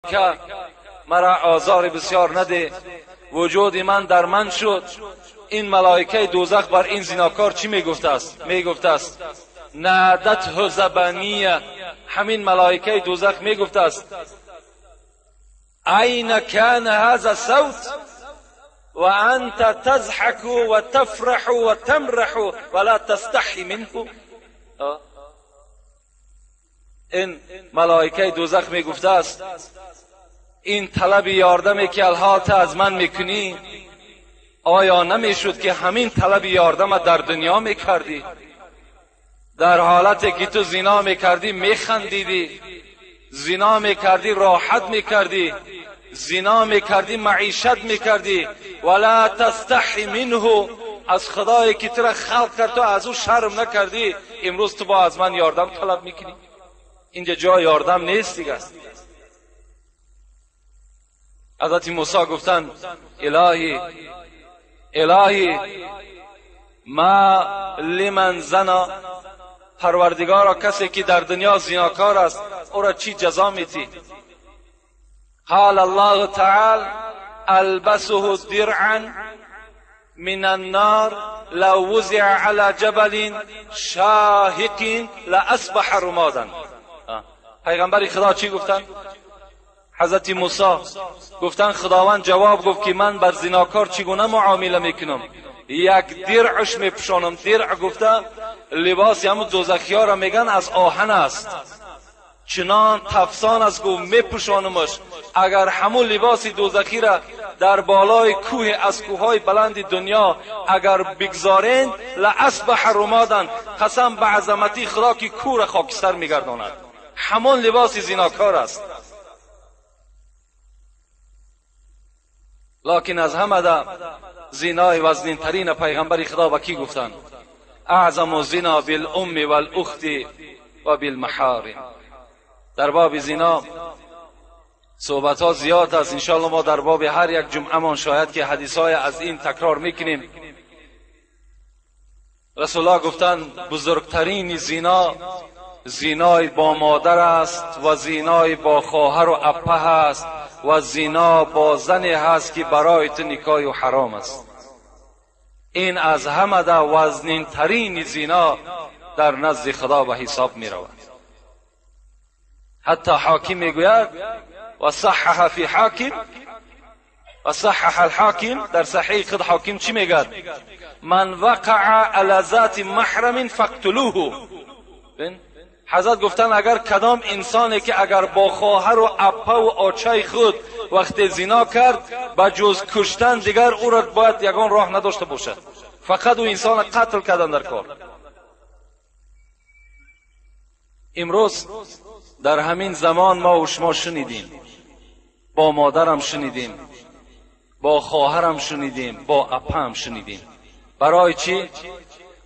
که مرا آزار بسیار نده، وجود من در من شد. این ملائکه دوزخ بر این زناکار چی میگفته است؟ میگفته است نادته زبانیه. همین ملائکه دوزخ میگفته است این کان هذا الصوت و انت تضحك و تفرح و تمرح ولا تستحی منه. این ملائکه دوزخ میگفته است این طلب یاردمی که الحال از من میکنی، آیا نمیشد که همین طلب یاردم در دنیا میکردی؟ در حالتی که تو زنا میکردی میخندیدی، زنا میکردی راحت میکردی، زنا میکردی معیشت میکردی. ولا تستحی منه، از خدایی که تو را خلق کرد تو از او شرم نکردی، امروز تو با از من یاردم طلب میکنی؟ اینجا جای یاردم نیست دیگه. حضرت موسی گفتن الهی ما لمن زنا، پروردگارا کسی که در دنیا زناکار است او را چی جزا میتی؟ قال الله تعالی البسه درعا من النار لو وزع على جبل شاهق لاصبح رمادا. پیغمبر خدا چی گفتن؟ حضرت موسی گفتن خداوند جواب گفت که من بر زناکار چگونه معامله میکنم؟ یک درعش میپوشانم. درع گفته لباس همون دوزخی‌ها را میگن از آهن است، چنان تفسان است گفت میپوشانمش. اگر همون لباس دوزخی را در بالای کوه از کوههای بلند دنیا اگر بگذارین لاصبح رمادا، قسم به عظمتی خدا که کوه را خاکستر میگرداند. همون لباس زناکار است. لکن از همه ده زنای وزنین ترین پیغمبر خدا با کی گفتن؟ اعظم زنا بالام والاخت و بالمحارم. در باب زنا صحبت ها زیاد است. انشاءالله ما در باب هر یک جمعه من شاید که حدیث های از این تکرار میکنیم. رسول الله گفتن بزرگترین زنا زنای با مادر است و زنای با خواهر و اپه است و زنا با زنی هست که برای تو نکاح و حرام است. این از همه ده وزنین ترین زنا در نزد خدا به حساب می رود. حتی حاکم می گوید و صحح فی حاکم و صحح الحاکم، در صحیح خود حاکم چی میگد؟ من وقع علی ذات محرم فاقتلوه. حضرت گفتن اگر کدام انسانی که اگر با خواهر و اپه و آچه خود وقت زنا کرد با جز کشتن دیگر او را باید یگان راه نداشته باشد، فقط او انسان قتل کردن در کار. امروز در همین زمان ما و شما شنیدیم، با مادرم شنیدیم، با خواهرم شنیدیم، با اپه هم شنیدیم. برای چی؟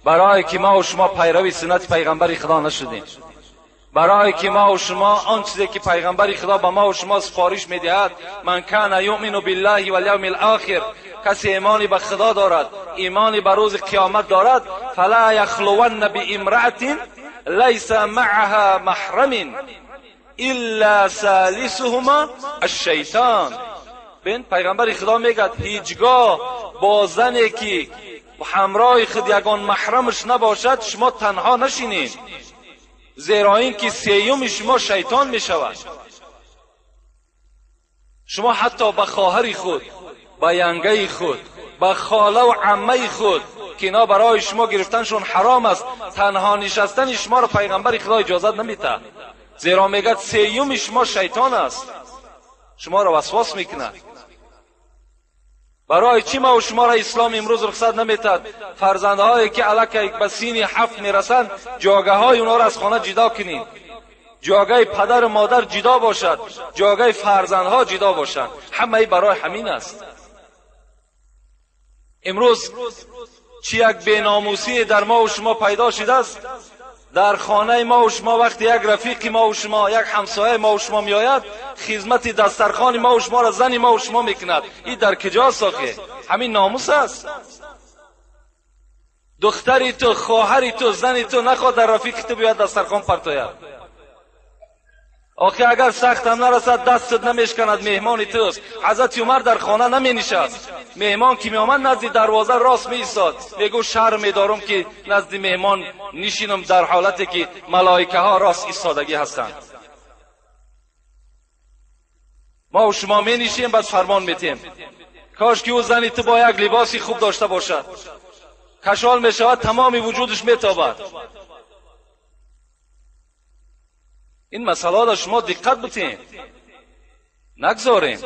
برای که ما و شما پیروی سنت پیغمبر خدا نشدیم. برای که ما و شما آن چیزی که پیغمبر خدا به ما و شما سفارش میدهد، من کان یؤمن بالله والیوم الاخر، کسی ایمانی به خدا دارد، ایمانی به روز قیامت دارد، فلا یخلون بامرأة لیس معها محرم الا ثالثهما الشیطان. ببین پیغمبر خدا میگه هیچگاه با زنی که همراه خود یگان محرمش نباشد شما تنها نشینید، زیرا این که سیوم شما شیطان می شود. شما حتی به خواهر خود، به ینگه خود، به خاله و عمه خود که اینا برای شما گرفتنشون حرام است، تنها نشستن شما را پیغمبر خدا اجازت نمیده، زیرا میگه سیوم شما شیطان است، شما را وسواس میکنه. برای چی ما و شما را اسلام امروز رخصت نمیتد؟ فرزندهایی که الکی به سین 7 میرسند جاگه های اونا را از خانه جدا کنید، جاگه پدر و مادر جدا باشد، جاگه فرزندها جدا باشد. همه برای همین است. امروز چی یک بیناموسی در ما و شما پیدا شده است؟ در خانه ما و شما وقتی یک رفیق ما و شما، یک همسایه ما و شما میآید، خدمت دسترخوان ما و شما را زن ما و شما میکند. این در کجاست آخه؟ همین ناموس است. دختری تو، خواهری تو، زنی تو نخواد در رفیق تو بیاد دسترخوان پرتاید. آخه اگر سختم نرسد دستت نمیشکند، مهمان توست. حضرت عمر در خانه نمی نشست. مهمان که می آمد نزد دروازه راست می ایستاد، میگو شرم دارم که نزد مهمان نشینم در حالتی که ملائکه ها راست ایستادگی هستند. ما و شما می نشیم بس فرمان میتیم. کاش که او زنی تو با یک لباسی خوب داشته باشد، کشال می شود تمامی وجودش می تابد. این مسئله را شما دقت بتین، نگذاریم.